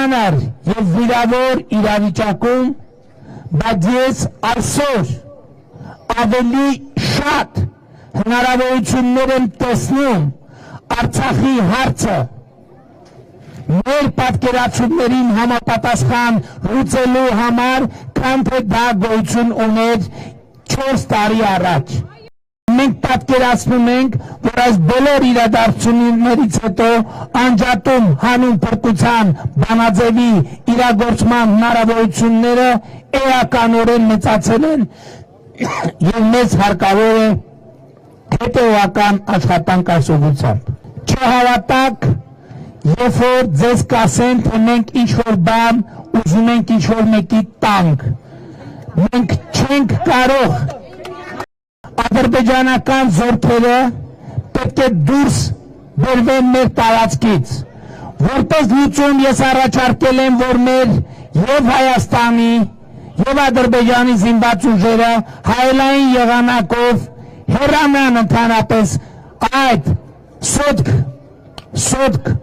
ծանր եւ վիրավոր իրավիճակում, բայց ես այսօր ավելի շատ հնարավորություններ եմ տեսնում Արցախի հարցը մեր պատկերացումներին համապատասխան լուծելու համար, քան թե դա գոյություն ուներ 4 տարի առաջ։ Մենք պատկերացնում ենք, որ այս բոլոր իրադարձություններից հետո անջատում հանուն փրկության բանաձևի իրագործման հնարավորությունները էականորեն մեծացել են եւ մեզ հարկավոր է հետեւական աշխատանք այս ուղղությամբ։ Չհավատաք, երբ որ ձեզ կասեն, թե մենք ինչ-որ բան ուզում ենք ինչ-որ մեկի տանք, մենք չենք կարող ադրբեջանական զորքերը պետք է դուրս բերվեն մեր տարածքից, որպես լուծում ես առաջարկել եմ, որ մեր եւ Հայաստանի եւ Ադրբեջանի զինված ուժերը հայելային եղանակով հեռանան ընդհանրապես այդ սոտք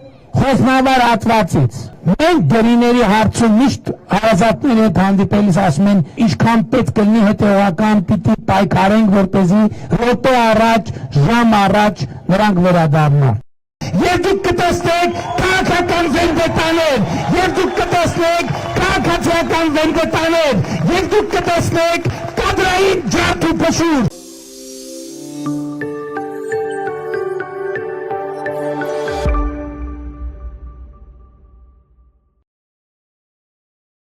խոզնավար հատվածից։ Մենք գերիների հարցում միշտ հարազատների հետ հանդիպելիս ասում են, ինչքան պետք կլինի հետևական պիտի պայքարենք, որպեսզի րոպե առաջ, ժամ առաջ նրանք վերադառնան։ Եվ դուք կտեսնեք քաղաքական վենդետաներ, եւ դուք կտեսնեք քաղաքացիական վենդետաներ, եւ դուք կտեսնեք կադրային ջարդ ու փշուր։